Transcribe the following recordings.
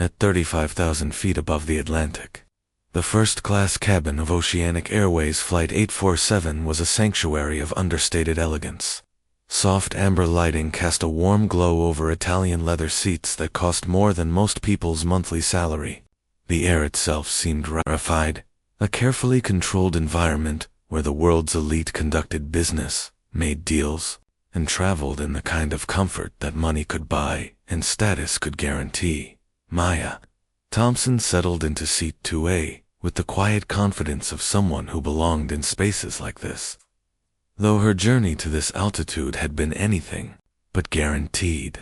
at 35,000 feet above the Atlantic. The first-class cabin of Oceanic Airways Flight 847 was a sanctuary of understated elegance. Soft amber lighting cast a warm glow over Italian leather seats that cost more than most people's monthly salary. The air itself seemed rarefied, a carefully controlled environment where the world's elite conducted business, made deals, and traveled in the kind of comfort that money could buy and status could guarantee. Maya Thompson settled into seat 2A with the quiet confidence of someone who belonged in spaces like this. Though her journey to this altitude had been anything but guaranteed.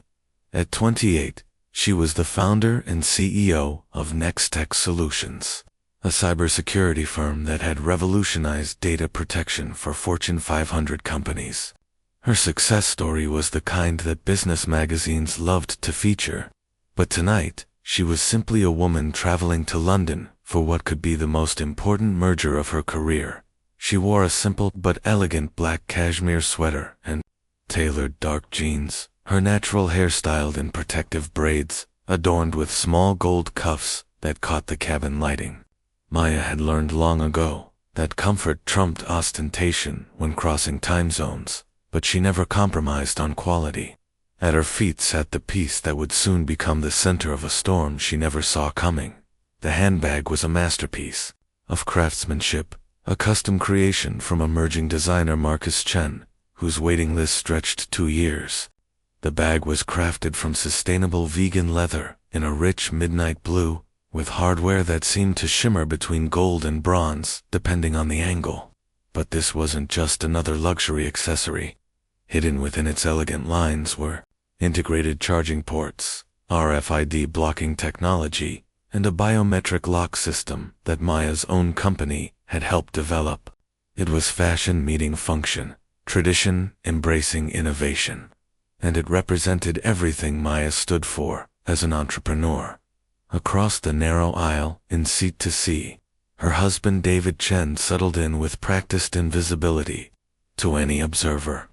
At 28, she was the founder and CEO of Nextech Solutions, a cybersecurity firm that had revolutionized data protection for Fortune 500 companies. Her success story was the kind that business magazines loved to feature. But tonight, she was simply a woman traveling to London for what could be the most important merger of her career. She wore a simple but elegant black cashmere sweater and tailored dark jeans, her natural hair styled in protective braids, adorned with small gold cuffs that caught the cabin lighting. Maya had learned long ago that comfort trumped ostentation when crossing time zones, but she never compromised on quality. At her feet sat the piece that would soon become the center of a storm she never saw coming. The handbag was a masterpiece of craftsmanship, a custom creation from emerging designer Marcus Chen, whose waiting list stretched 2 years. The bag was crafted from sustainable vegan leather in a rich midnight blue, with hardware that seemed to shimmer between gold and bronze, depending on the angle. But this wasn't just another luxury accessory. Hidden within its elegant lines were integrated charging ports, RFID blocking technology, and a biometric lock system that Maya's own company had helped develop. It was fashion meeting function, tradition embracing innovation. And it represented everything Maya stood for as an entrepreneur. Across the narrow aisle, in seat to C, her husband David Chen settled in with practiced invisibility to any observer.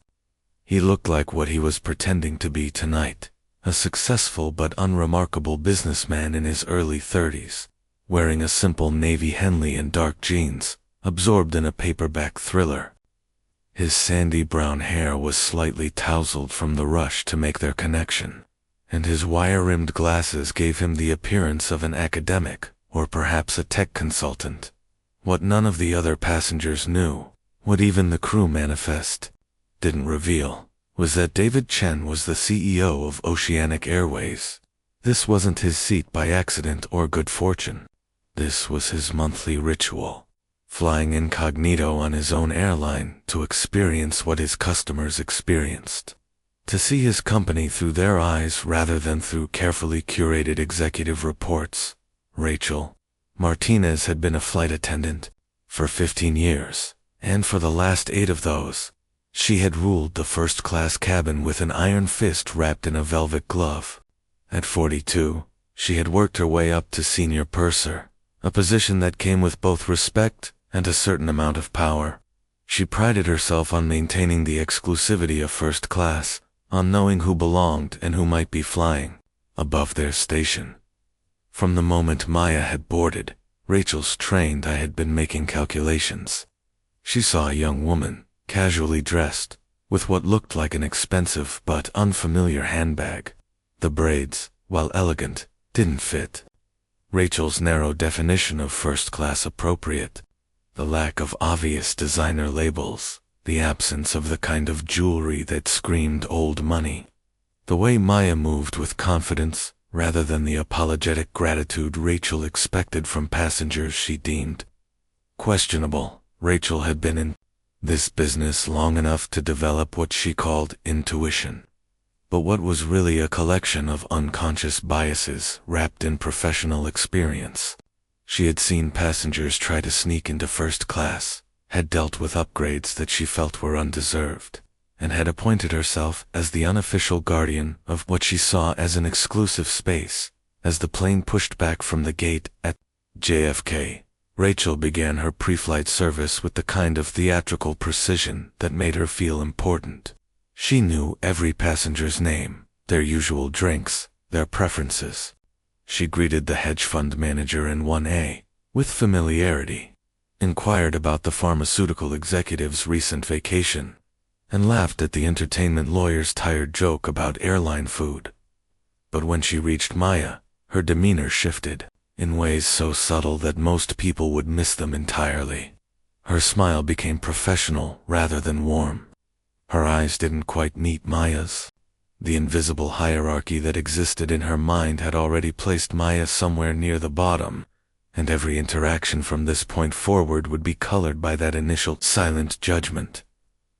He looked like what he was pretending to be tonight, a successful but unremarkable businessman in his early 30s, wearing a simple navy Henley and dark jeans, absorbed in a paperback thriller. His sandy brown hair was slightly tousled from the rush to make their connection, and his wire-rimmed glasses gave him the appearance of an academic or perhaps a tech consultant. What none of the other passengers knew, what even the crew manifest didn't reveal, was that David Chen was the CEO of Oceanic Airways. This wasn't his seat by accident or good fortune. This was his monthly ritual, flying incognito on his own airline to experience what his customers experienced, to see his company through their eyes rather than through carefully curated executive reports. Rachel Martinez had been a flight attendant for 15 years, and for the last 8 of those, she had ruled the first-class cabin with an iron fist wrapped in a velvet glove. At 42, she had worked her way up to senior purser, a position that came with both respect and a certain amount of power. She prided herself on maintaining the exclusivity of first class, on knowing who belonged and who might be flying above their station. From the moment Maya had boarded, Rachel's trained eye had been making calculations. She saw a young woman, casually dressed, with what looked like an expensive but unfamiliar handbag. The braids, while elegant, didn't fit Rachel's narrow definition of first-class appropriate. The lack of obvious designer labels, the absence of the kind of jewelry that screamed old money. The way Maya moved with confidence, rather than the apologetic gratitude Rachel expected from passengers she deemed questionable. Rachel had been in this business long enough to develop what she called intuition. But what was really a collection of unconscious biases wrapped in professional experience. She had seen passengers try to sneak into first class, had dealt with upgrades that she felt were undeserved, and had appointed herself as the unofficial guardian of what she saw as an exclusive space. As the plane pushed back from the gate at JFK, Rachel began her pre-flight service with the kind of theatrical precision that made her feel important. She knew every passenger's name, their usual drinks, their preferences. She greeted the hedge fund manager in 1A with familiarity, inquired about the pharmaceutical executive's recent vacation, and laughed at the entertainment lawyer's tired joke about airline food. But when she reached Maya, her demeanor shifted, in ways so subtle that most people would miss them entirely. Her smile became professional rather than warm. Her eyes didn't quite meet Maya's. The invisible hierarchy that existed in her mind had already placed Maya somewhere near the bottom, and every interaction from this point forward would be colored by that initial silent judgment.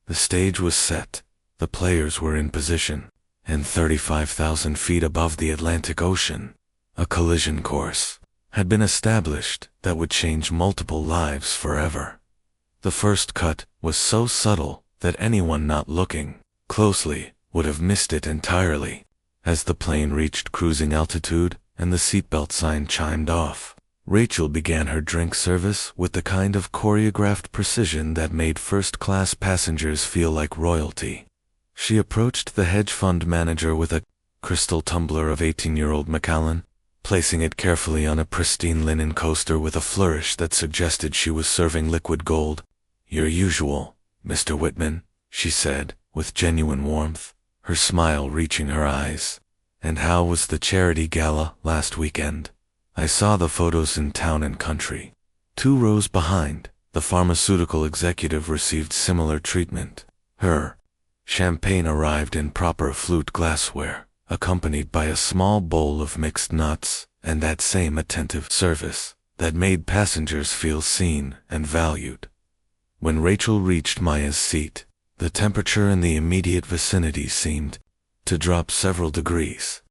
The stage was set, the players were in position, and 35,000 feet above the Atlantic Ocean, a collision course had been established that would change multiple lives forever. The first cut was so subtle that anyone not looking closely would have missed it entirely. As the plane reached cruising altitude and the seatbelt sign chimed off, Rachel began her drink service with the kind of choreographed precision that made first-class passengers feel like royalty. She approached the hedge fund manager with a crystal tumbler of 18-year-old Macallan, placing it carefully on a pristine linen coaster with a flourish that suggested she was serving liquid gold. "Your usual, Mr. Whitman," she said, with genuine warmth, her smile reaching her eyes. "And how was the charity gala last weekend?" "I saw the photos in Town and Country." 2 rows behind, the pharmaceutical executive received similar treatment. Her champagne arrived in proper flute glassware, accompanied by a small bowl of mixed nuts, and that same attentive service that made passengers feel seen and valued. When Rachel reached Maya's seat, the temperature in the immediate vicinity seemed to drop several degrees.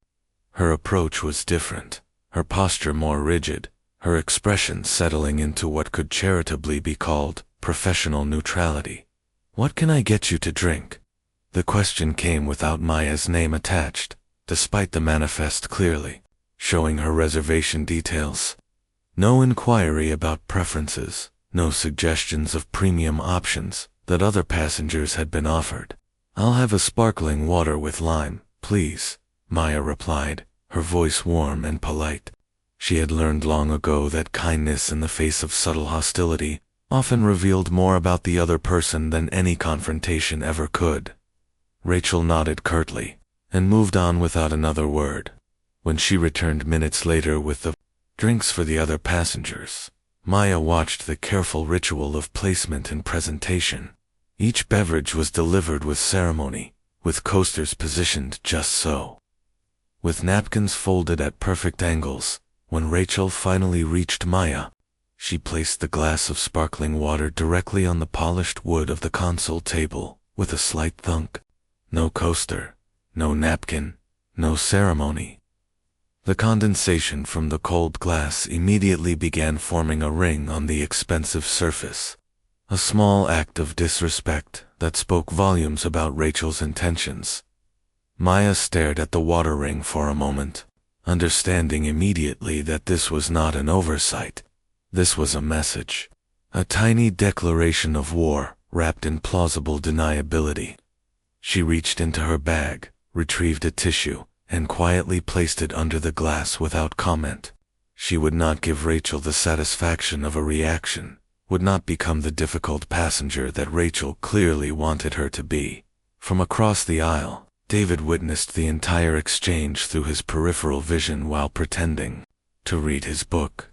Her approach was different, her posture more rigid, her expression settling into what could charitably be called professional neutrality. "What can I get you to drink?" The question came without Maya's name attached, despite the manifest clearly showing her reservation details. No inquiry about preferences, no suggestions of premium options that other passengers had been offered. "I'll have a sparkling water with lime, please," Maya replied, her voice warm and polite. She had learned long ago that kindness in the face of subtle hostility often revealed more about the other person than any confrontation ever could. Rachel nodded curtly and moved on without another word. When she returned minutes later with the drinks for the other passengers, Maya watched the careful ritual of placement and presentation. Each beverage was delivered with ceremony, with coasters positioned just so, with napkins folded at perfect angles. When Rachel finally reached Maya, she placed the glass of sparkling water directly on the polished wood of the console table with a slight thunk. No coaster, no napkin, no ceremony. The condensation from the cold glass immediately began forming a ring on the expensive surface, a small act of disrespect that spoke volumes about Rachel's intentions. Maya stared at the water ring for a moment, understanding immediately that this was not an oversight. This was a message, a tiny declaration of war wrapped in plausible deniability. She reached into her bag, retrieved a tissue, and quietly placed it under the glass without comment. She would not give Rachel the satisfaction of a reaction, would not become the difficult passenger that Rachel clearly wanted her to be. From across the aisle, David witnessed the entire exchange through his peripheral vision while pretending to read his book.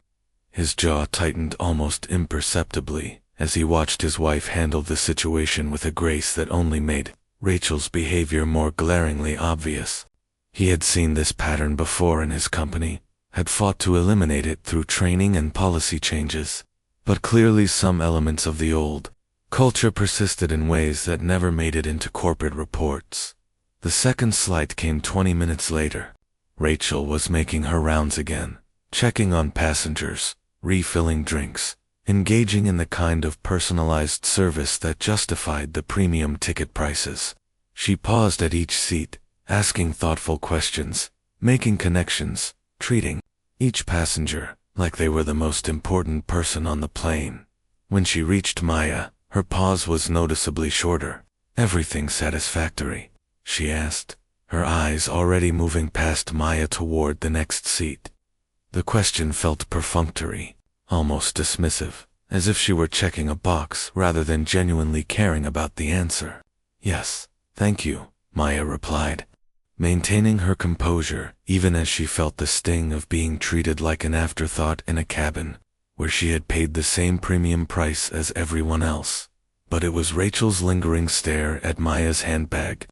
His jaw tightened almost imperceptibly as he watched his wife handle the situation with a grace that only made Rachel's behavior more glaringly obvious. He had seen this pattern before in his company, had fought to eliminate it through training and policy changes, but clearly some elements of the old culture persisted in ways that never made it into corporate reports. The second slight came 20 minutes later. Rachel was making her rounds again, checking on passengers, refilling drinks, engaging in the kind of personalized service that justified the premium ticket prices. She paused at each seat, asking thoughtful questions, making connections, treating each passenger like they were the most important person on the plane. When she reached Maya, her pause was noticeably shorter. "Everything satisfactory?" she asked, her eyes already moving past Maya toward the next seat. The question felt perfunctory, almost dismissive, as if she were checking a box rather than genuinely caring about the answer. Yes, thank you, Maya replied, maintaining her composure even as she felt the sting of being treated like an afterthought in a cabin where she had paid the same premium price as everyone else. But it was Rachel's lingering stare at Maya's handbag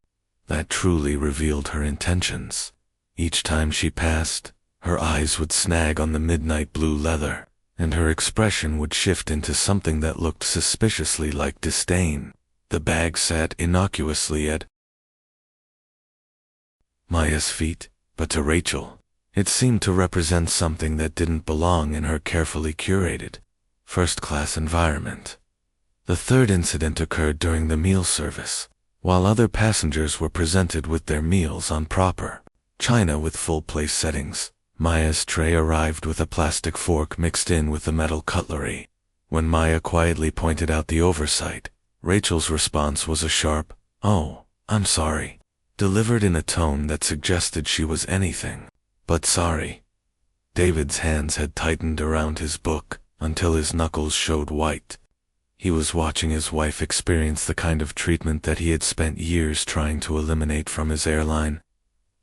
that truly revealed her intentions. Each time she passed, her eyes would snag on the midnight blue leather, and her expression would shift into something that looked suspiciously like disdain. The bag sat innocuously at Maya's feet, but to Rachel, it seemed to represent something that didn't belong in her carefully curated, first-class environment. The third incident occurred during the meal service. While other passengers were presented with their meals on proper china with full place settings, Maya's tray arrived with a plastic fork mixed in with the metal cutlery. When Maya quietly pointed out the oversight, Rachel's response was a sharp, "Oh, I'm sorry," delivered in a tone that suggested she was anything but sorry. David's hands had tightened around his book until his knuckles showed white. He was watching his wife experience the kind of treatment that he had spent years trying to eliminate from his airline.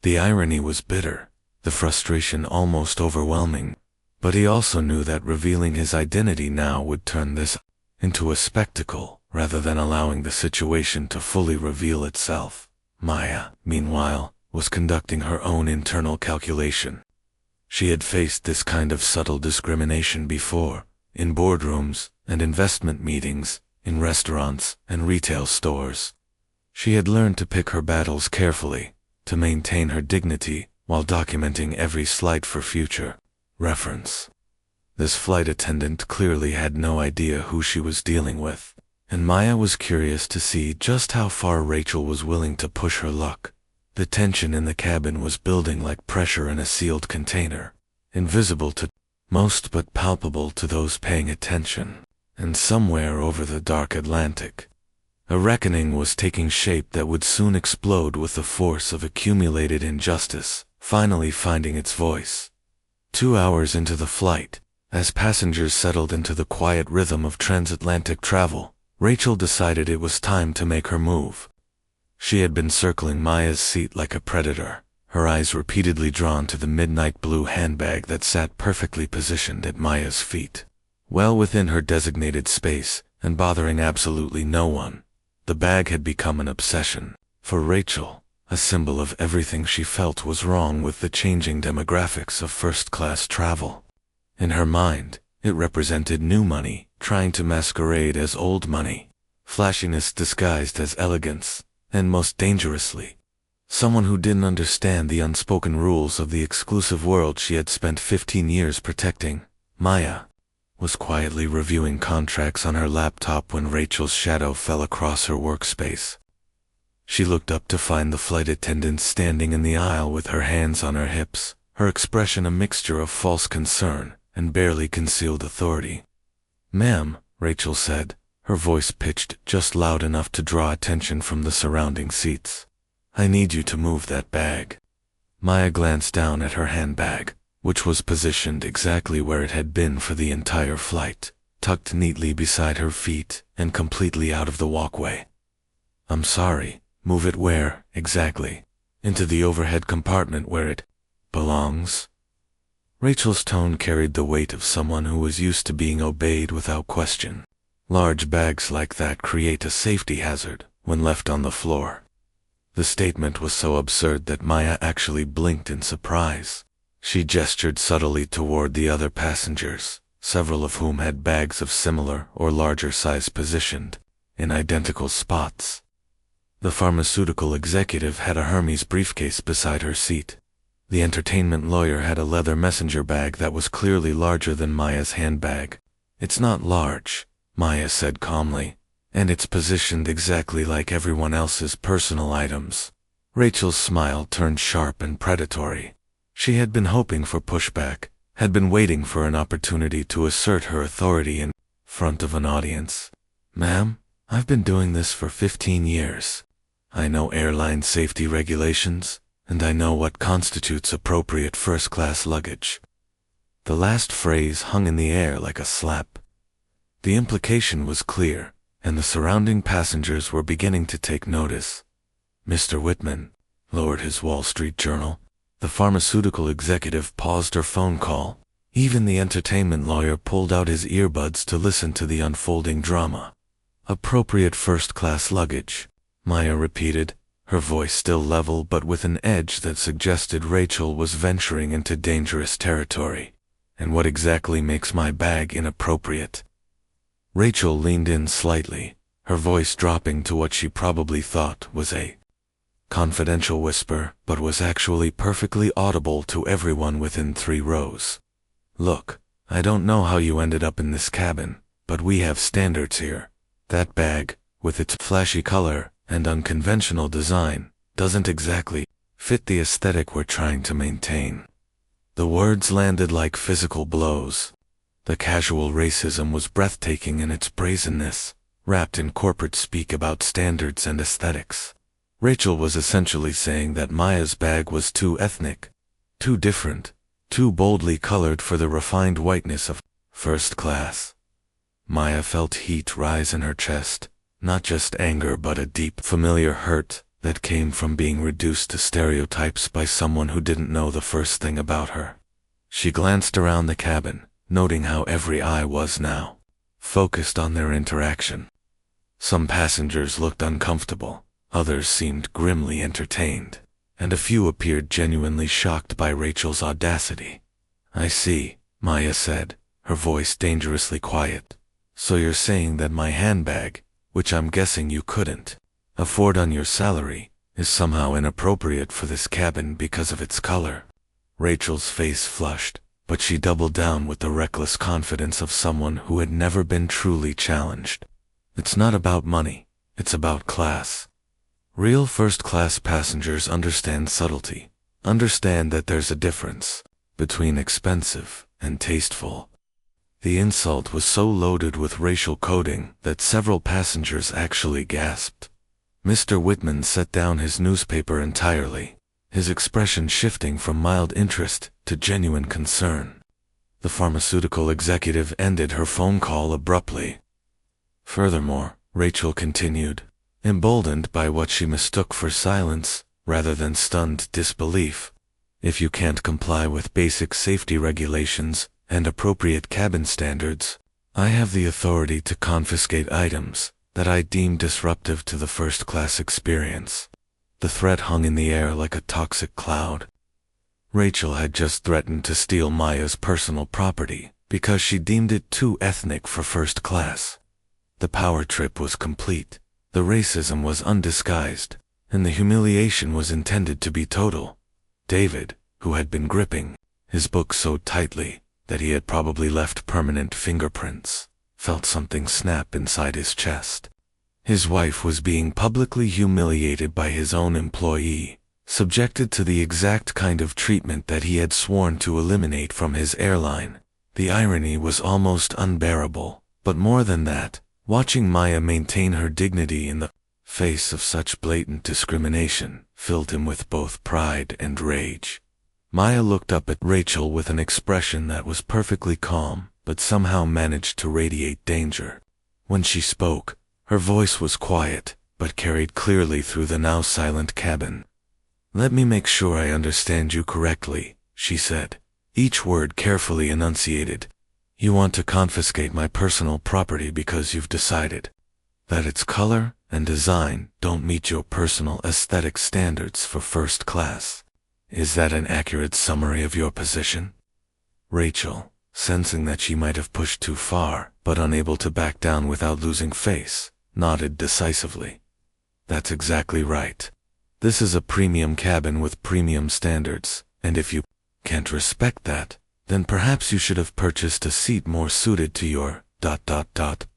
The irony was bitter, the frustration almost overwhelming, but he also knew that revealing his identity now would turn this into a spectacle rather than allowing the situation to fully reveal itself. Maya, meanwhile, was conducting her own internal calculation. She had faced this kind of subtle discrimination before, in boardrooms and investment meetings, in restaurants and retail stores. She had learned to pick her battles carefully, to maintain her dignity while documenting every slight for future reference. This flight attendant clearly had no idea who she was dealing with, and Maya was curious to see just how far Rachel was willing to push her luck. The tension in the cabin was building like pressure in a sealed container, invisible to most but palpable to those paying attention. And somewhere over the dark Atlantic, a reckoning was taking shape that would soon explode with the force of accumulated injustice, finally finding its voice. 2 hours into the flight, as passengers settled into the quiet rhythm of transatlantic travel, Rachel decided it was time to make her move. She had been circling Maya's seat like a predator, her eyes repeatedly drawn to the midnight blue handbag that sat perfectly positioned at Maya's feet. Well within her designated space, and bothering absolutely no one, the bag had become an obsession. For Rachel, a symbol of everything she felt was wrong with the changing demographics of first-class travel. In her mind, it represented new money, trying to masquerade as old money, flashiness disguised as elegance, and most dangerously, someone who didn't understand the unspoken rules of the exclusive world she had spent 15 years protecting. Maya was quietly reviewing contracts on her laptop when Rachel's shadow fell across her workspace. She looked up to find the flight attendant standing in the aisle with her hands on her hips, her expression a mixture of false concern and barely concealed authority. "Ma'am," Rachel said, her voice pitched just loud enough to draw attention from the surrounding seats. "I need you to move that bag." Maya glanced down at her handbag, which was positioned exactly where it had been for the entire flight, tucked neatly beside her feet and completely out of the walkway. "I'm sorry, move it where, exactly? Into the overhead compartment where it belongs?" Rachel's tone carried the weight of someone who was used to being obeyed without question. Large bags like that create a safety hazard when left on the floor. The statement was so absurd that Maya actually blinked in surprise. She gestured subtly toward the other passengers, several of whom had bags of similar or larger size positioned in identical spots. The pharmaceutical executive had a Hermes briefcase beside her seat. The entertainment lawyer had a leather messenger bag that was clearly larger than Maya's handbag. "It's not large," Maya said calmly, "and it's positioned exactly like everyone else's personal items." Rachel's smile turned sharp and predatory. She had been hoping for pushback, had been waiting for an opportunity to assert her authority in front of an audience. "Ma'am, I've been doing this for 15 years. I know airline safety regulations, and I know what constitutes appropriate first-class luggage." The last phrase hung in the air like a slap. The implication was clear, and the surrounding passengers were beginning to take notice. Mr. Whitman lowered his Wall Street Journal. The pharmaceutical executive paused her phone call. Even the entertainment lawyer pulled out his earbuds to listen to the unfolding drama. Appropriate first-class luggage, Maya repeated, her voice still level but with an edge that suggested Rachel was venturing into dangerous territory. And what exactly makes my bag inappropriate? Rachel leaned in slightly, her voice dropping to what she probably thought was a confidential whisper, but was actually perfectly audible to everyone within 3 rows. Look, I don't know how you ended up in this cabin, but we have standards here. That bag, with its flashy color and unconventional design, doesn't exactly fit the aesthetic we're trying to maintain. The words landed like physical blows. The casual racism was breathtaking in its brazenness, wrapped in corporate speak about standards and aesthetics. Rachel was essentially saying that Maya's bag was too ethnic, too different, too boldly colored for the refined whiteness of first class. Maya felt heat rise in her chest, not just anger but a deep, familiar hurt that came from being reduced to stereotypes by someone who didn't know the first thing about her. She glanced around the cabin, noting how every eye was now focused on their interaction. Some passengers looked uncomfortable, others seemed grimly entertained, and a few appeared genuinely shocked by Rachel's audacity. "I see," Maya said, her voice dangerously quiet. "So you're saying that my handbag, which I'm guessing you couldn't afford on your salary, is somehow inappropriate for this cabin because of its color?" Rachel's face flushed, but she doubled down with the reckless confidence of someone who had never been truly challenged. "It's not about money, it's about class. Real first-class passengers understand subtlety, understand that there's a difference between expensive and tasteful." The insult was so loaded with racial coding that several passengers actually gasped. Mr. Whitman set down his newspaper entirely, his expression shifting from mild interest to genuine concern. The pharmaceutical executive ended her phone call abruptly. Furthermore, Rachel continued, emboldened by what she mistook for silence rather than stunned disbelief, "If you can't comply with basic safety regulations and appropriate cabin standards, I have the authority to confiscate items that I deem disruptive to the first-class experience." The threat hung in the air like a toxic cloud. Rachel had just threatened to steal Maya's personal property because she deemed it too ethnic for first class. The power trip was complete, the racism was undisguised, and the humiliation was intended to be total. David, who had been gripping his book so tightly that he had probably left permanent fingerprints, felt something snap inside his chest. His wife was being publicly humiliated by his own employee, subjected to the exact kind of treatment that he had sworn to eliminate from his airline. The irony was almost unbearable, but more than that, watching Maya maintain her dignity in the face of such blatant discrimination filled him with both pride and rage. Maya looked up at Rachel with an expression that was perfectly calm, but somehow managed to radiate danger. When she spoke, her voice was quiet, but carried clearly through the now silent cabin. "Let me make sure I understand you correctly," she said, each word carefully enunciated. "You want to confiscate my personal property because you've decided that its color and design don't meet your personal aesthetic standards for first class. Is that an accurate summary of your position?" Rachel, sensing that she might have pushed too far, but unable to back down without losing face, nodded decisively. "That's exactly right. This is a premium cabin with premium standards, and if you can't respect that, then perhaps you should have purchased a seat more suited to your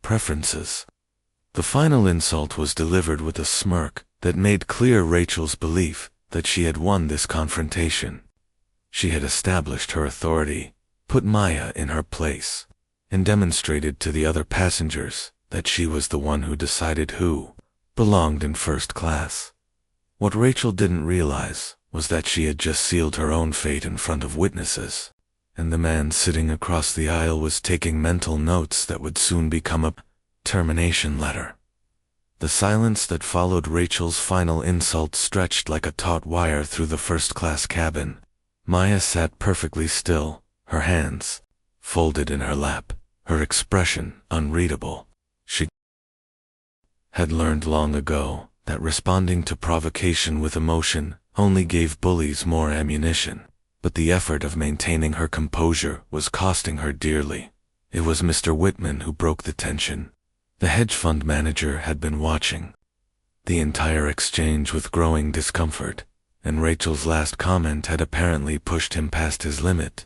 preferences." The final insult was delivered with a smirk that made clear Rachel's belief that she had won this confrontation. She had established her authority, put Maya in her place, and demonstrated to the other passengers that she was the one who decided who belonged in first class. What Rachel didn't realize was that she had just sealed her own fate in front of witnesses. and the man sitting across the aisle was taking mental notes that would soon become a termination letter. The silence that followed Rachel's final insult stretched like a taut wire through the first-class cabin. Maya sat perfectly still, her hands folded in her lap, her expression unreadable. She had learned long ago that responding to provocation with emotion only gave bullies more ammunition, but the effort of maintaining her composure was costing her dearly. It was Mr. Whitman who broke the tension. The hedge fund manager had been watching the entire exchange with growing discomfort, and Rachel's last comment had apparently pushed him past his limit.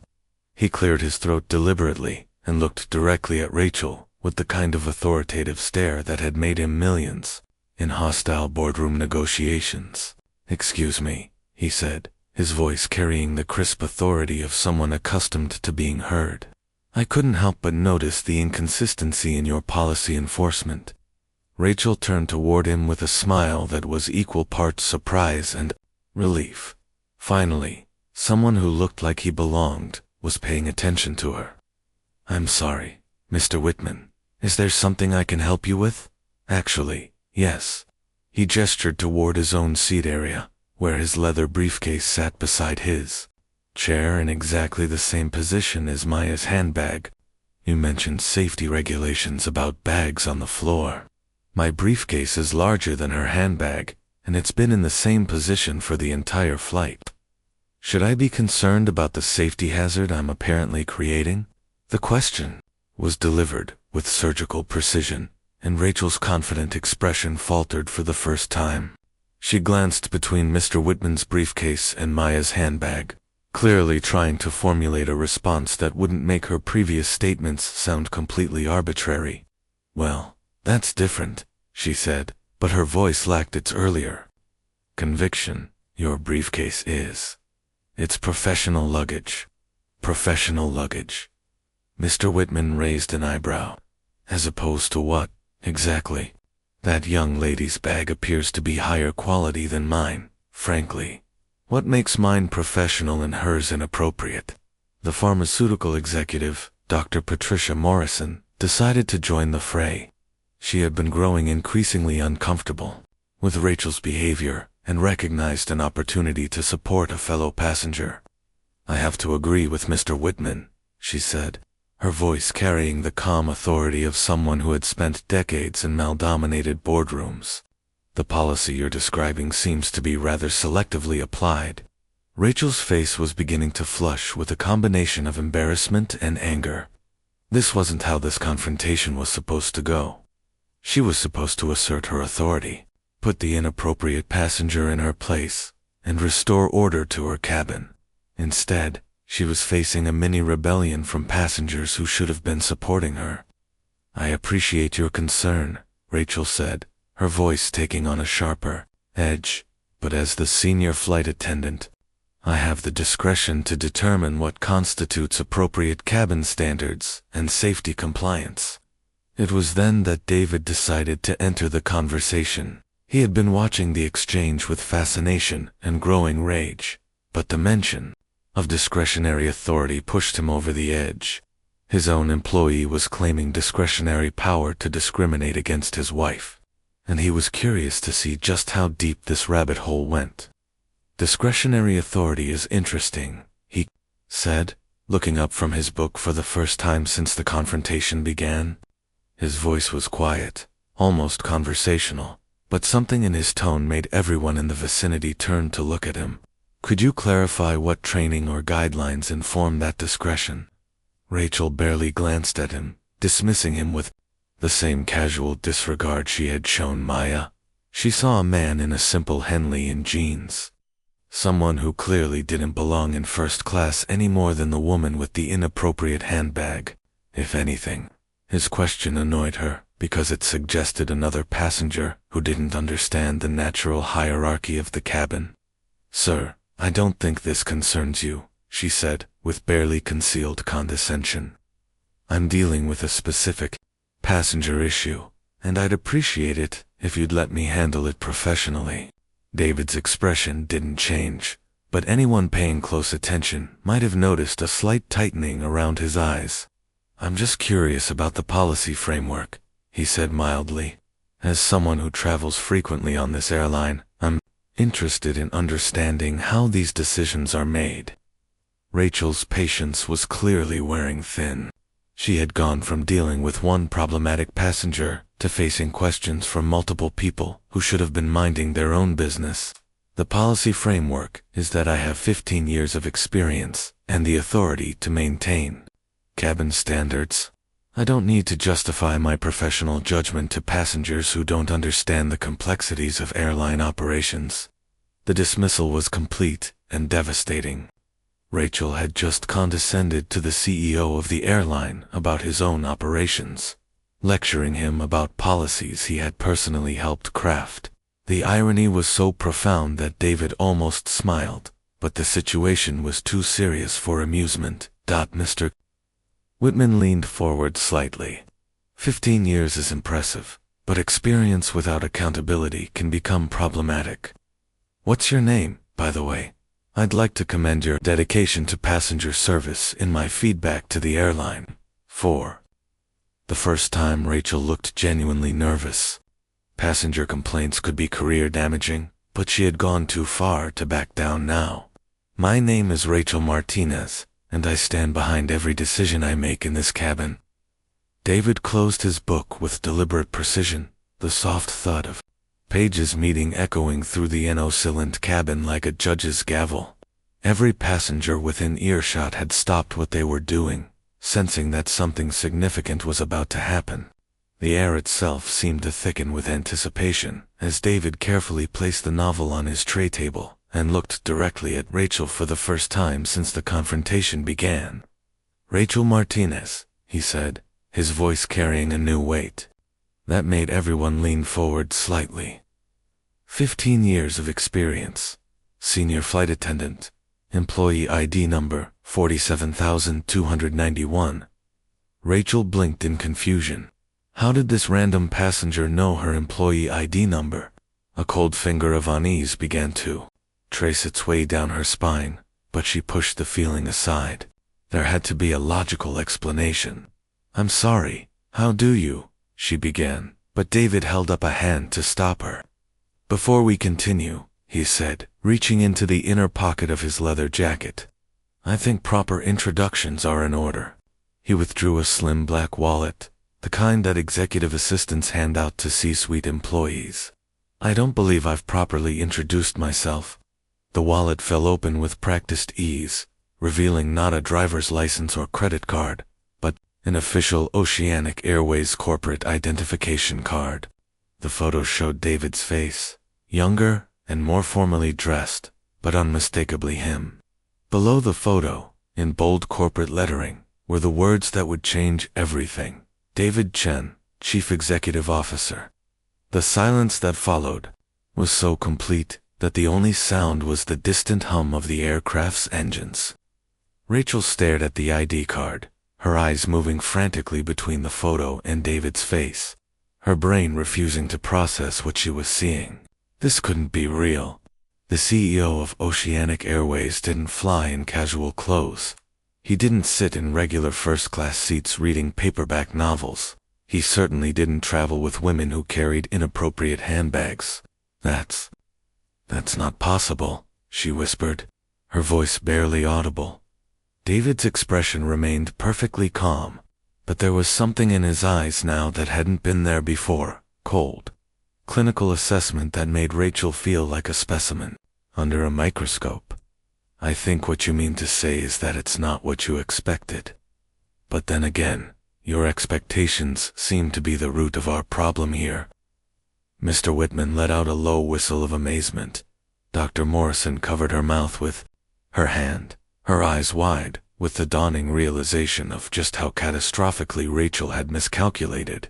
He cleared his throat deliberately and looked directly at Rachel with the kind of authoritative stare that had made him millions in hostile boardroom negotiations. "Excuse me," he said, his voice carrying the crisp authority of someone accustomed to being heard. "I couldn't help but notice the inconsistency in your policy enforcement." Rachel turned toward him with a smile that was equal parts surprise and relief. Finally, someone who looked like he belonged was paying attention to her. "I'm sorry, Mr. Whitman. Is there something I can help you with?" "Actually, yes." He gestured toward his own seat area, where his leather briefcase sat beside his chair in exactly the same position as Maya's handbag. "You mentioned safety regulations about bags on the floor. My briefcase is larger than her handbag, and it's been in the same position for the entire flight. Should I be concerned about the safety hazard I'm apparently creating?" The question was delivered with surgical precision, and Rachel's confident expression faltered for the first time. She glanced between Mr. Whitman's briefcase and Maya's handbag, clearly trying to formulate a response that wouldn't make her previous statements sound completely arbitrary. "Well, that's different," she said, but her voice lacked its earlier conviction. "Your briefcase is. It's professional luggage." "Professional luggage?" Mr. Whitman raised an eyebrow. "As opposed to what, exactly?" "That young lady's bag appears to be higher quality than mine, frankly. What makes mine professional and hers inappropriate?" The pharmaceutical executive, Dr. Patricia Morrison, decided to join the fray. She had been growing increasingly uncomfortable with Rachel's behavior and recognized an opportunity to support a fellow passenger. "I have to agree with Mr. Whitman," she said, her voice carrying the calm authority of someone who had spent decades in mal-dominated boardrooms. "The policy you're describing seems to be rather selectively applied." Rachel's face was beginning to flush with a combination of embarrassment and anger. This wasn't how this confrontation was supposed to go. She was supposed to assert her authority, put the inappropriate passenger in her place, and restore order to her cabin. Instead, she was facing a mini-rebellion from passengers who should have been supporting her. "I appreciate your concern," Rachel said, her voice taking on a sharper edge, "but as the senior flight attendant, I have the discretion to determine what constitutes appropriate cabin standards and safety compliance." It was then that David decided to enter the conversation. He had been watching the exchange with fascination and growing rage, but the mention of discretionary authority pushed him over the edge. His own employee was claiming discretionary power to discriminate against his wife, and he was curious to see just how deep this rabbit hole went. "Discretionary authority is interesting," he said, looking up from his book for the first time since the confrontation began. His voice was quiet, almost conversational, but something in his tone made everyone in the vicinity turn to look at him. "Could you clarify what training or guidelines inform that discretion?" Rachel barely glanced at him, dismissing him with the same casual disregard she had shown Maya. She saw a man in a simple Henley and jeans. Someone who clearly didn't belong in first class any more than the woman with the inappropriate handbag. If anything, his question annoyed her because it suggested another passenger who didn't understand the natural hierarchy of the cabin. "Sir, I don't think this concerns you," she said, with barely concealed condescension. "I'm dealing with a specific passenger issue, and I'd appreciate it if you'd let me handle it professionally." David's expression didn't change, but anyone paying close attention might have noticed a slight tightening around his eyes. "I'm just curious about the policy framework," he said mildly. "As someone who travels frequently on this airline, I'm interested in understanding how these decisions are made." Rachel's patience was clearly wearing thin. She had gone from dealing with one problematic passenger to facing questions from multiple people who should have been minding their own business. "The policy framework is that I have 15 years of experience and the authority to maintain cabin standards. I don't need to justify my professional judgment to passengers who don't understand the complexities of airline operations." The dismissal was complete and devastating. Rachel had just condescended to the CEO of the airline about his own operations, lecturing him about policies he had personally helped craft. The irony was so profound that David almost smiled, but the situation was too serious for amusement. Mr. Whitman leaned forward slightly. 15 years is impressive, but experience without accountability can become problematic. "What's your name, by the way? I'd like to commend your dedication to passenger service in my feedback to the airline." 4. The first time Rachel looked genuinely nervous. Passenger complaints could be career-damaging, but she had gone too far to back down now. "My name is Rachel Martinez, and I stand behind every decision I make in this cabin." David closed his book with deliberate precision, the soft thud of pages meeting echoing through the inoculent cabin like a judge's gavel. Every passenger within earshot had stopped what they were doing, sensing that something significant was about to happen. The air itself seemed to thicken with anticipation as David carefully placed the novel on his tray table and looked directly at Rachel for the first time since the confrontation began. "Rachel Martinez," he said, his voice carrying a new weight. That made everyone lean forward slightly. 15 years of experience. Senior flight attendant. Employee ID number 47,291. Rachel blinked in confusion. How did this random passenger know her employee ID number? A cold finger of unease began to trace its way down her spine, but she pushed the feeling aside. There had to be a logical explanation. "I'm sorry, how do you?" she began, but David held up a hand to stop her. "Before we continue," he said, reaching into the inner pocket of his leather jacket, "I think proper introductions are in order." He withdrew a slim black wallet, the kind that executive assistants hand out to C-suite employees. "I don't believe I've properly introduced myself." The wallet fell open with practiced ease, revealing not a driver's license or credit card, but an official Oceanic Airways corporate identification card. The photo showed David's face, younger and more formally dressed, but unmistakably him. Below the photo, in bold corporate lettering, were the words that would change everything. David Chen, Chief Executive Officer. The silence that followed was so complete that the only sound was the distant hum of the aircraft's engines. Rachel stared at the ID card, her eyes moving frantically between the photo and David's face, her brain refusing to process what she was seeing. This couldn't be real. The CEO of Oceanic Airways didn't fly in casual clothes. He didn't sit in regular first-class seats reading paperback novels. He certainly didn't travel with women who carried inappropriate handbags. That's not possible," she whispered, her voice barely audible. David's expression remained perfectly calm, but there was something in his eyes now that hadn't been there before, cold. Clinical assessment that made Rachel feel like a specimen under a microscope. "I think what you mean to say is that it's not what you expected. But then again, your expectations seem to be the root of our problem here." Mr. Whitman let out a low whistle of amazement. Dr. Morrison covered her mouth with her hand, her eyes wide, with the dawning realization of just how catastrophically Rachel had miscalculated.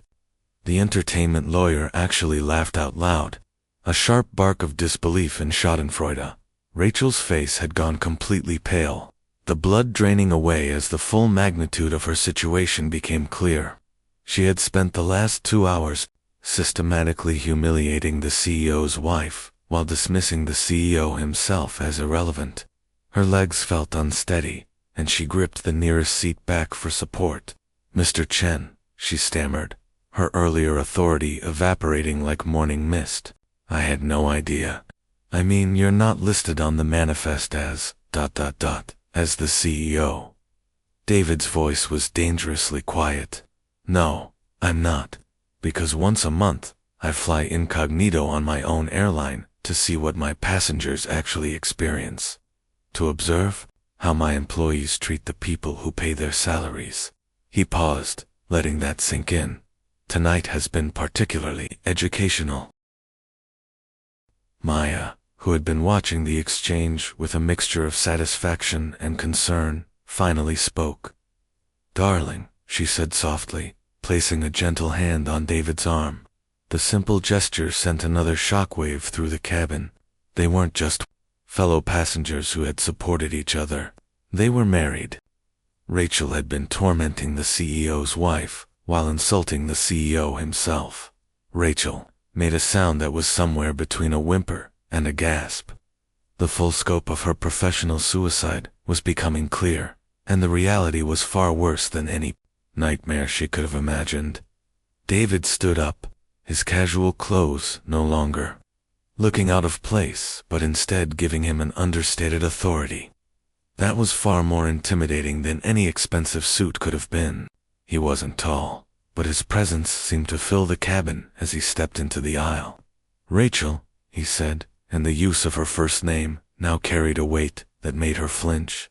The entertainment lawyer actually laughed out loud, a sharp bark of disbelief in schadenfreude. Rachel's face had gone completely pale, the blood draining away as the full magnitude of her situation became clear. She had spent the last 2 hours systematically humiliating the CEO's wife, while dismissing the CEO himself as irrelevant. Her legs felt unsteady, and she gripped the nearest seat back for support. "Mr. Chen," she stammered, her earlier authority evaporating like morning mist. "I had no idea. I mean, you're not listed on the manifest as ... as the CEO." David's voice was dangerously quiet. "No, I'm not. Because once a month, I fly incognito on my own airline to see what my passengers actually experience. To observe how my employees treat the people who pay their salaries." He paused, letting that sink in. "Tonight has been particularly educational." Maya, who had been watching the exchange with a mixture of satisfaction and concern, finally spoke. "Darling," she said softly, placing a gentle hand on David's arm. The simple gesture sent another shockwave through the cabin. They weren't just fellow passengers who had supported each other. They were married. Rachel had been tormenting the CEO's wife while insulting the CEO himself. Rachel made a sound that was somewhere between a whimper and a gasp. The full scope of her professional suicide was becoming clear, and the reality was far worse than any nightmare she could have imagined. David stood up, his casual clothes no longer looking out of place, but instead giving him an understated authority. That was far more intimidating than any expensive suit could have been. He wasn't tall, but his presence seemed to fill the cabin as he stepped into the aisle. "Rachel," he said, and the use of her first name now carried a weight that made her flinch.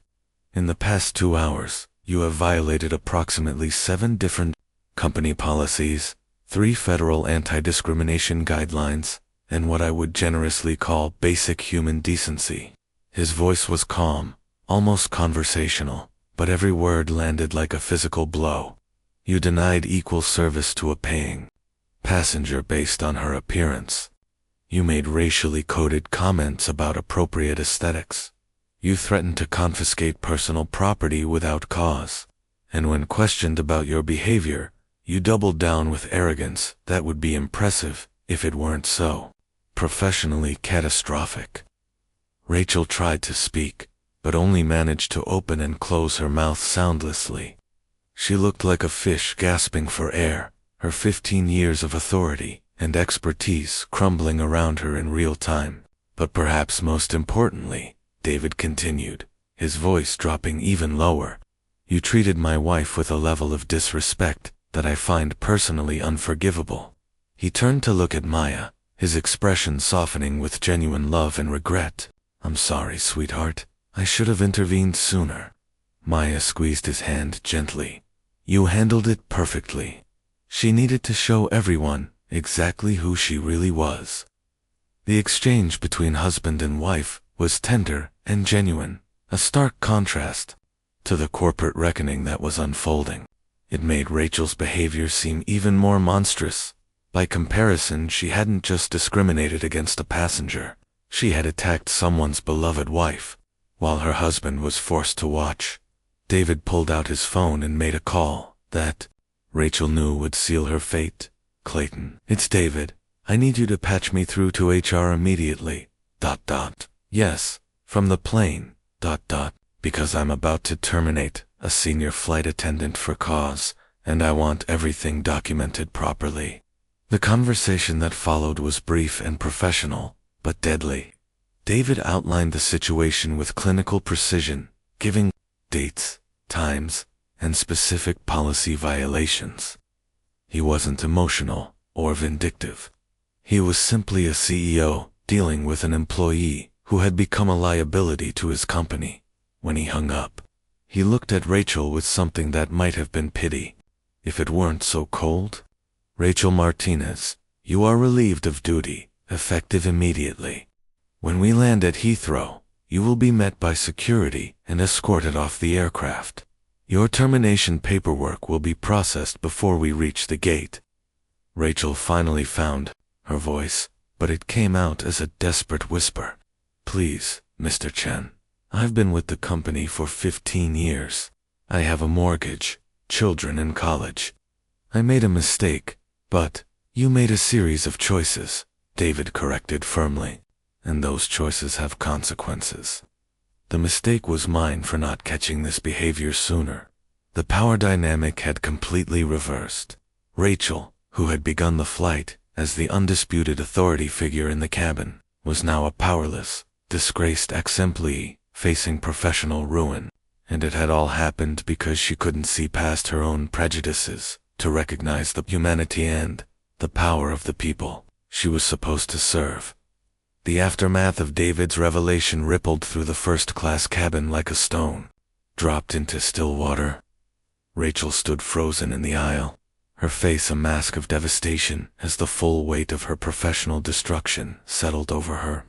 "In the past 2 hours, you have violated approximately 7 different company policies, 3 federal anti-discrimination guidelines, and what I would generously call basic human decency." His voice was calm, almost conversational, but every word landed like a physical blow. "You denied equal service to a paying passenger based on her appearance. You made racially coded comments about appropriate aesthetics. You threatened to confiscate personal property without cause. And when questioned about your behavior, you doubled down with arrogance that would be impressive if it weren't so professionally catastrophic." Rachel tried to speak, but only managed to open and close her mouth soundlessly. She looked like a fish gasping for air, her 15 years of authority and expertise crumbling around her in real time. "But perhaps most importantly," David continued, his voice dropping even lower, "you treated my wife with a level of disrespect that I find personally unforgivable." He turned to look at Maya, his expression softening with genuine love and regret. "I'm sorry, sweetheart. I should have intervened sooner." Maya squeezed his hand gently. "You handled it perfectly." She needed to show everyone exactly who she really was. The exchange between husband and wife was tender and genuine, a stark contrast to the corporate reckoning that was unfolding. It made Rachel's behavior seem even more monstrous. By comparison, she hadn't just discriminated against a passenger. She had attacked someone's beloved wife, while her husband was forced to watch. David pulled out his phone and made a call that Rachel knew would seal her fate. "Clayton, it's David. I need you to patch me through to HR immediately. ... Yes, from the plane. ... Because I'm about to terminate a senior flight attendant for cause, and I want everything documented properly." The conversation that followed was brief and professional, but deadly. David outlined the situation with clinical precision, giving dates, times, and specific policy violations. He wasn't emotional or vindictive. He was simply a CEO dealing with an employee who had become a liability to his company. When he hung up, he looked at Rachel with something that might have been pity, if it weren't so cold. "Rachel Martinez, you are relieved of duty, effective immediately. When we land at Heathrow, you will be met by security and escorted off the aircraft. Your termination paperwork will be processed before we reach the gate." Rachel finally found her voice, but it came out as a desperate whisper. "Please, Mr. Chen, I've been with the company for 15 years. I have a mortgage, children in college. I made a mistake, but you made a series of choices," David corrected firmly, "and those choices have consequences." The mistake was mine for not catching this behavior sooner. The power dynamic had completely reversed. Rachel, who had begun the flight as the undisputed authority figure in the cabin, was now a powerless, disgraced ex-employee facing professional ruin. And it had all happened because she couldn't see past her own prejudices to recognize the humanity and the power of the people she was supposed to serve. The aftermath of David's revelation rippled through the first-class cabin like a stone, dropped into still water. Rachel stood frozen in the aisle, her face a mask of devastation as the full weight of her professional destruction settled over her.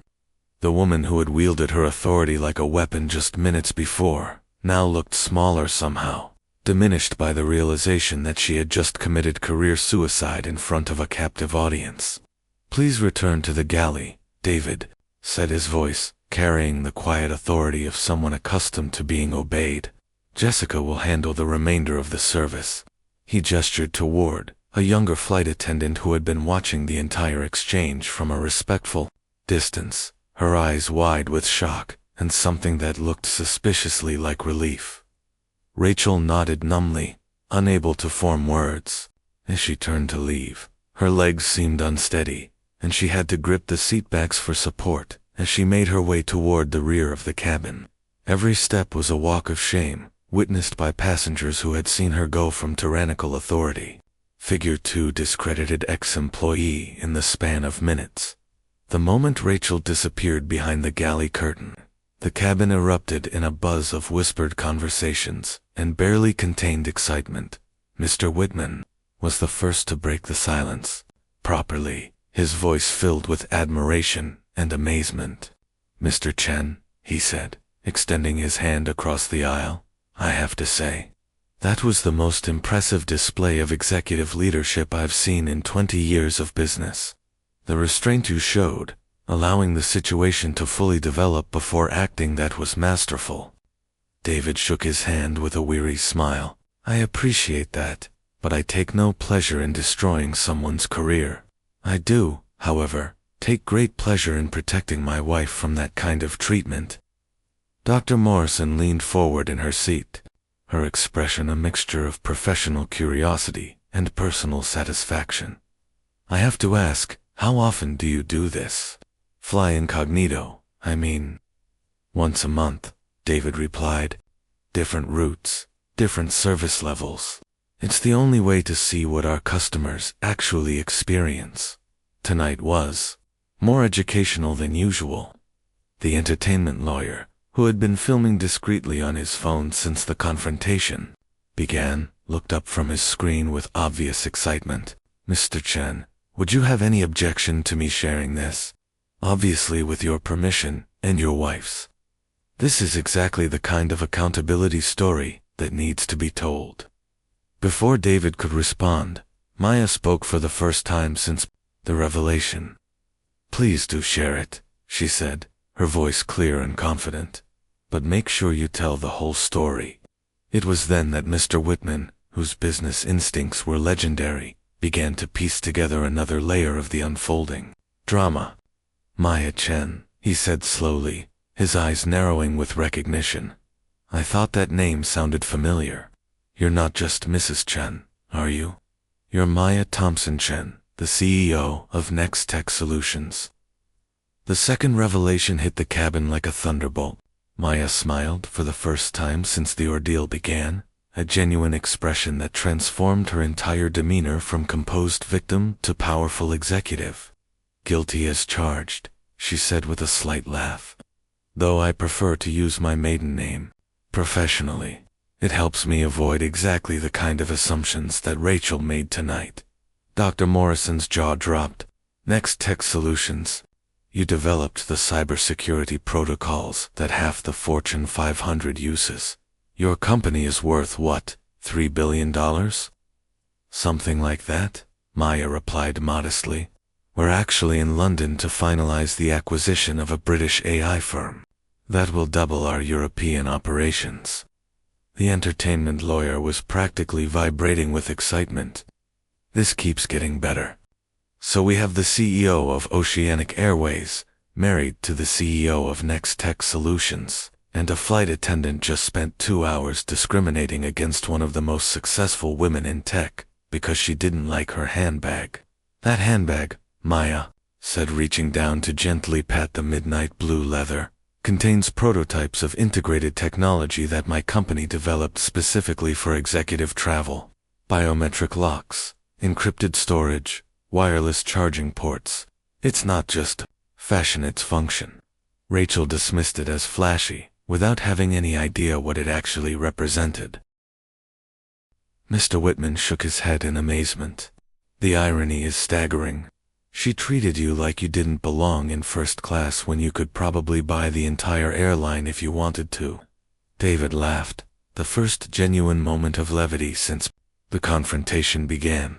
The woman who had wielded her authority like a weapon just minutes before now looked smaller somehow, diminished by the realization that she had just committed career suicide in front of a captive audience. "Please return to the galley, David," said his voice, carrying the quiet authority of someone accustomed to being obeyed. "Jessica will handle the remainder of the service." He gestured toward a younger flight attendant who had been watching the entire exchange from a respectful distance, her eyes wide with shock and something that looked suspiciously like relief. Rachel nodded numbly, unable to form words. As she turned to leave, her legs seemed unsteady, and she had to grip the seatbacks for support as she made her way toward the rear of the cabin. Every step was a walk of shame, witnessed by passengers who had seen her go from tyrannical authority, figure to discredited ex-employee in the span of minutes. The moment Rachel disappeared behind the galley curtain, the cabin erupted in a buzz of whispered conversations and barely contained excitement. Mr. Whitman was the first to break the silence, properly, his voice filled with admiration and amazement. "Mr. Chen," he said, extending his hand across the aisle, "I have to say, that was the most impressive display of executive leadership I've seen in 20 years of business. The restraint you showed, allowing the situation to fully develop before acting, that was masterful." David shook his hand with a weary smile. "I appreciate that, but I take no pleasure in destroying someone's career. I do, however, take great pleasure in protecting my wife from that kind of treatment." Dr. Morrison leaned forward in her seat, her expression a mixture of professional curiosity and personal satisfaction. "I have to ask, how often do you do this? Fly incognito, I mean." "Once a month," David replied. "Different routes, different service levels. It's the only way to see what our customers actually experience. Tonight was more educational than usual." The entertainment lawyer, who had been filming discreetly on his phone since the confrontation began, looked up from his screen with obvious excitement. "Mr. Chen, would you have any objection to me sharing this? Obviously with your permission and your wife's. This is exactly the kind of accountability story that needs to be told." Before David could respond, Maya spoke for the first time since the revelation. "Please do share it," she said, her voice clear and confident. "But make sure you tell the whole story." It was then that Mr. Whitman, whose business instincts were legendary, began to piece together another layer of the unfolding drama. "Maya Chen," he said slowly, his eyes narrowing with recognition. "I thought that name sounded familiar. You're not just Mrs. Chen, are you? You're Maya Thompson Chen, the CEO of Next Tech Solutions." The second revelation hit the cabin like a thunderbolt. Maya smiled for the first time since the ordeal began, a genuine expression that transformed her entire demeanor from composed victim to powerful executive. "Guilty as charged," she said with a slight laugh. "Though I prefer to use my maiden name professionally. It helps me avoid exactly the kind of assumptions that Rachel made tonight." Dr. Morrison's jaw dropped. "Next Tech Solutions. You developed the cybersecurity protocols that half the Fortune 500 uses. Your company is worth what, $3 billion? "Something like that," Maya replied modestly. "We're actually in London to finalize the acquisition of a British AI firm that will double our European operations." The entertainment lawyer was practically vibrating with excitement. "This keeps getting better. So we have the CEO of Oceanic Airways married to the CEO of Next Tech Solutions, and a flight attendant just spent 2 hours discriminating against one of the most successful women in tech because she didn't like her handbag. That handbag, Maya said, reaching down to gently pat the midnight blue leather, contains prototypes of integrated technology that my company developed specifically for executive travel. Biometric locks, encrypted storage, wireless charging ports. It's not just fashion, it's function. Rachel dismissed it as flashy, without having any idea what it actually represented. Mr. Whitman shook his head in amazement. The irony is staggering. She treated you like you didn't belong in first class when you could probably buy the entire airline if you wanted to. David laughed, the first genuine moment of levity since the confrontation began.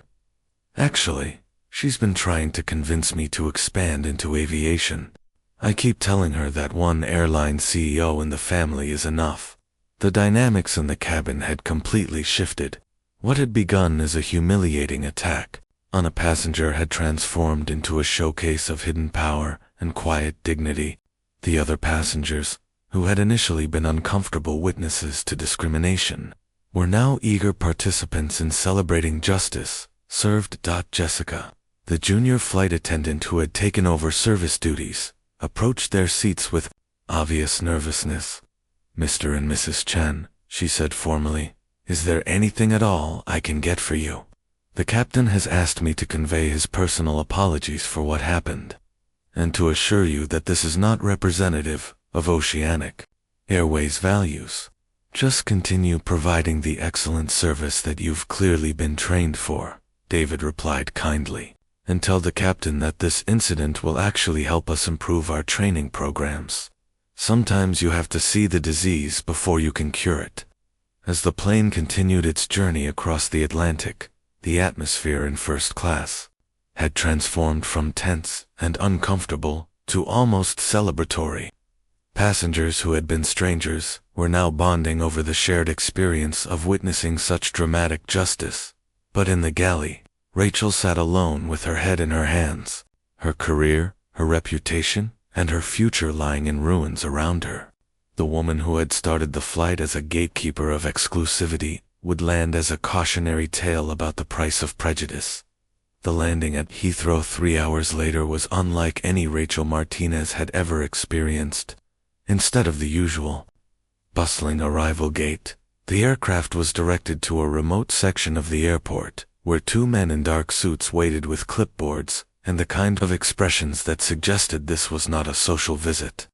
Actually, she's been trying to convince me to expand into aviation. I keep telling her that one airline CEO in the family is enough. The dynamics in the cabin had completely shifted. What had begun as a humiliating attack on a passenger had transformed into a showcase of hidden power and quiet dignity. The other passengers, who had initially been uncomfortable witnesses to discrimination, were now eager participants in celebrating justice served. Jessica, the junior flight attendant who had taken over service duties, approached their seats with obvious nervousness. "Mr. and Mrs. Chen," she said formally, "is there anything at all I can get for you? The captain has asked me to convey his personal apologies for what happened, and to assure you that this is not representative of Oceanic Airways values. Just continue providing the excellent service that you've clearly been trained for," David replied kindly, "and tell the captain that this incident will actually help us improve our training programs. Sometimes you have to see the disease before you can cure it." As the plane continued its journey across the Atlantic, the atmosphere in first class had transformed from tense and uncomfortable to almost celebratory. Passengers who had been strangers were now bonding over the shared experience of witnessing such dramatic justice. But in the galley, Rachel sat alone with her head in her hands, her career, her reputation, and her future lying in ruins around her. The woman who had started the flight as a gatekeeper of exclusivity would land as a cautionary tale about the price of prejudice. The landing at Heathrow 3 hours later was unlike any Rachel Martinez had ever experienced. Instead of the usual bustling arrival gate, the aircraft was directed to a remote section of the airport, where 2 men in dark suits waited with clipboards and the kind of expressions that suggested this was not a social visit.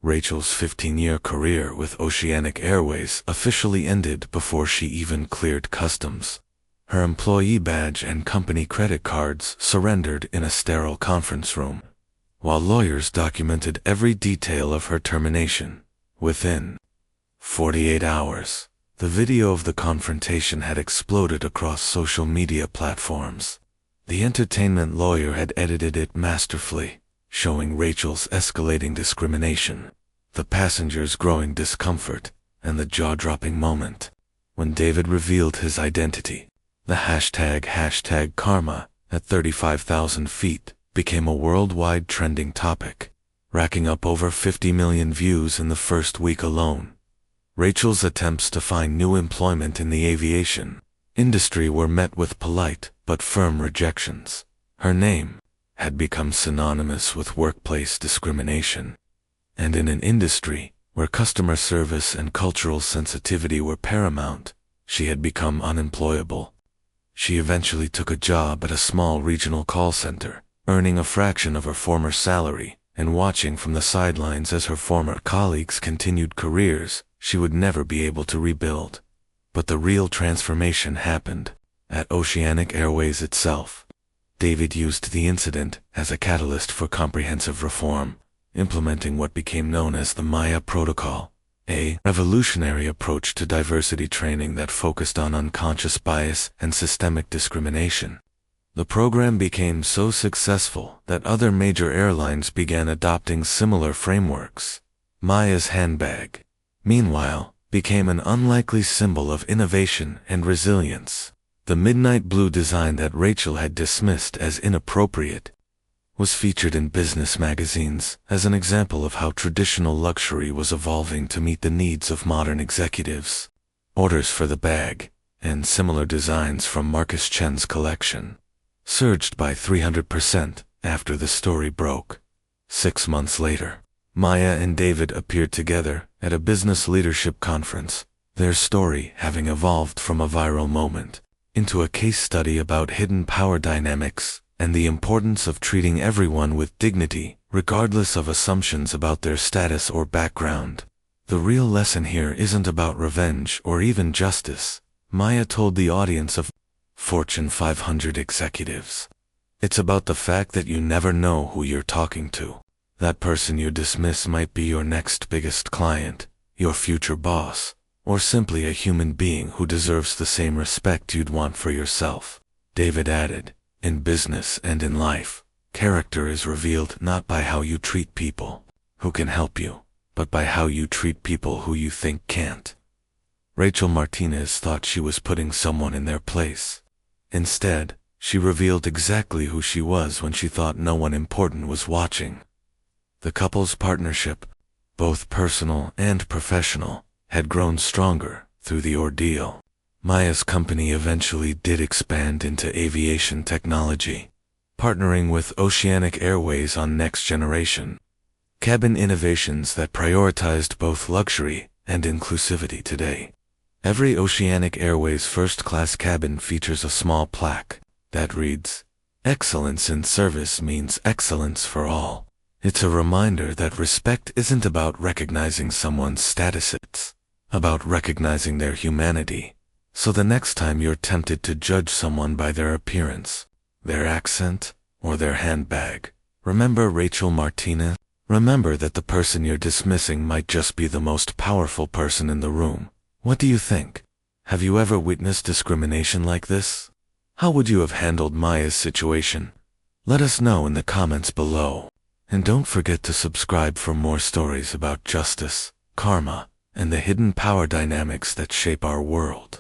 Rachel's 15-year career with Oceanic Airways officially ended before she even cleared customs. Her employee badge and company credit cards surrendered in a sterile conference room, while lawyers documented every detail of her termination. Within 48 hours, the video of the confrontation had exploded across social media platforms. The entertainment lawyer had edited it masterfully, showing Rachel's escalating discrimination, the passengers' growing discomfort, and the jaw-dropping moment when David revealed his identity. The hashtag karma at 35,000 feet became a worldwide trending topic, racking up over 50 million views in the first week alone. Rachel's attempts to find new employment in the aviation industry were met with polite but firm rejections. Her name had become synonymous with workplace discrimination, and in an industry where customer service and cultural sensitivity were paramount, she had become unemployable. She eventually took a job at a small regional call center, earning a fraction of her former salary and watching from the sidelines as her former colleagues continued careers she would never be able to rebuild. But the real transformation happened at Oceanic Airways itself. David used the incident as a catalyst for comprehensive reform, implementing what became known as the Maya Protocol, a revolutionary approach to diversity training that focused on unconscious bias and systemic discrimination. The program became so successful that other major airlines began adopting similar frameworks. Maya's handbag, meanwhile, became an unlikely symbol of innovation and resilience. The midnight blue design that Rachel had dismissed as inappropriate was featured in business magazines as an example of how traditional luxury was evolving to meet the needs of modern executives. Orders for the bag, and similar designs from Marcus Chen's collection, surged by 300% after the story broke. 6 months later, Maya and David appeared together at a business leadership conference, their story having evolved from a viral moment into a case study about hidden power dynamics and the importance of treating everyone with dignity, regardless of assumptions about their status or background. The real lesson here isn't about revenge or even justice, Maya told the audience of Fortune 500 executives. It's about the fact that you never know who you're talking to. That person you dismiss might be your next biggest client, your future boss, or simply a human being who deserves the same respect you'd want for yourself. David added, in business and in life, character is revealed not by how you treat people who can help you, but by how you treat people who you think can't. Rachel Martinez thought she was putting someone in their place. Instead, she revealed exactly who she was when she thought no one important was watching. The couple's partnership, both personal and professional, had grown stronger through the ordeal. Maya's company eventually did expand into aviation technology, partnering with Oceanic Airways on next-generation cabin innovations that prioritized both luxury and inclusivity today. Every Oceanic Airways first-class cabin features a small plaque that reads, "Excellence in service means excellence for all." It's a reminder that respect isn't about recognizing someone's status, it's about recognizing their humanity. So the next time you're tempted to judge someone by their appearance, their accent, or their handbag, remember Rachel Martinez. Remember that the person you're dismissing might just be the most powerful person in the room. What do you think? Have you ever witnessed discrimination like this? How would you have handled Maya's situation? Let us know in the comments below. And don't forget to subscribe for more stories about justice, karma, and the hidden power dynamics that shape our world.